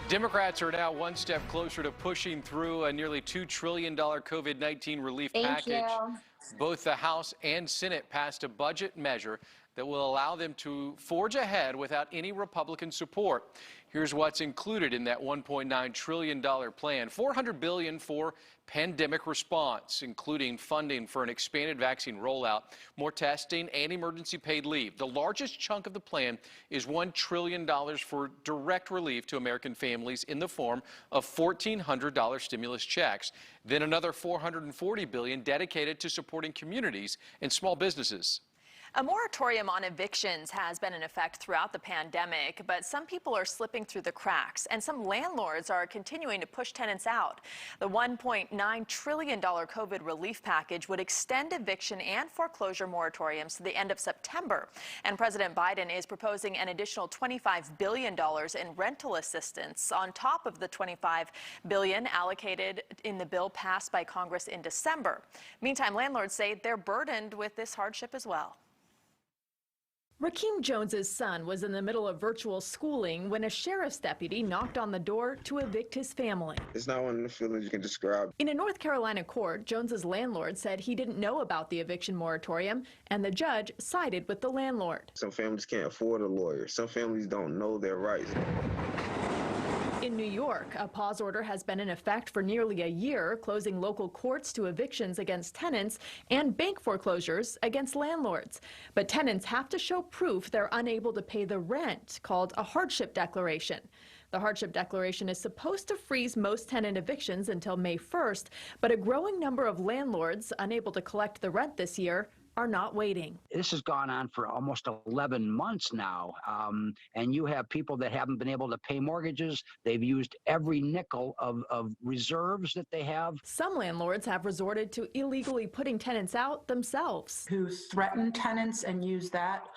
Democrats are now one step closer to pushing through a nearly $2 trillion COVID-19 relief package. Both the House and Senate passed a budget measure that will allow them to forge ahead without any Republican support. Here's what's included in that $1.9 trillion plan. $400 billion for pandemic response, including funding for an expanded vaccine rollout, more testing, and emergency paid leave. The largest chunk of the plan is $1 trillion for direct relief to American families in the form of $1,400 stimulus checks. Then another $440 billion dedicated to supporting communities and small businesses. A moratorium on evictions has been in effect throughout the pandemic, but some people are slipping through the cracks, and some landlords are continuing to push tenants out. The $1.9 trillion COVID relief package would extend eviction and foreclosure moratoriums to the end of September. And President Biden is proposing an additional $25 billion in rental assistance on top of the $25 billion allocated in the bill passed by Congress in December. Meantime, landlords say they're burdened with this hardship as well. Rakeem Jones's son was in the middle of virtual schooling when a sheriff's deputy knocked on the door to evict his family. It's not one of the feelings you can describe. In a North Carolina court, Jones's landlord said he didn't know about the eviction moratorium, and the judge sided with the landlord. Some families can't afford a lawyer. Some families don't know their rights. In New York, a pause order has been in effect for nearly a year, closing local courts to evictions against tenants and bank foreclosures against landlords. But tenants have to show proof they're unable to pay the rent, called a hardship declaration. The hardship declaration is supposed to freeze most tenant evictions until May 1st, but a growing number of landlords unable to collect the rent this year are not waiting. This has gone on for almost 11 months now, and you have people that haven't been able to pay mortgages. They've used every nickel of reserves that they have. Some landlords have resorted to illegally putting tenants out themselves. Who threaten tenants and use that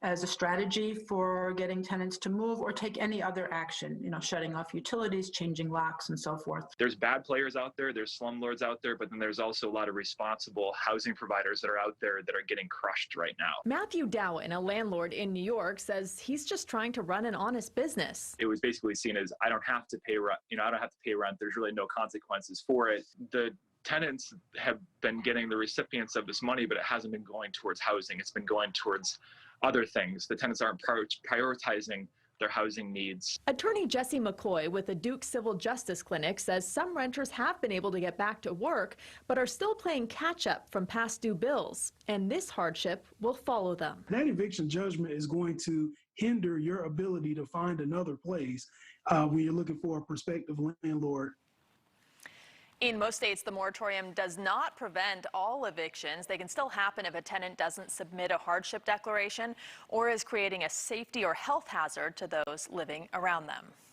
as a strategy for getting tenants to move or take any other action, shutting off utilities, changing locks, and so forth. There's bad players out there, there's slumlords out there, but then there's also a lot of responsible housing providers that are out there that are getting crushed right now. Matthew Dowen, a landlord in New York, says he's just trying to run an honest business. It was basically seen as, I don't have to pay rent, I don't have to pay rent, there's really no consequences for it. The tenants have been getting the recipients of this money, but it hasn't been going towards housing. It's been going towards other things. The tenants aren't prioritizing their housing needs. Attorney Jesse McCoy with the Duke Civil Justice Clinic says some renters have been able to get back to work, but are still playing catch up from past due bills. And this hardship will follow them. That eviction judgment is going to hinder your ability to find another place when you're looking for a prospective landlord. In most states, the moratorium does not prevent all evictions. They can still happen if a tenant doesn't submit a hardship declaration or is creating a safety or health hazard to those living around them.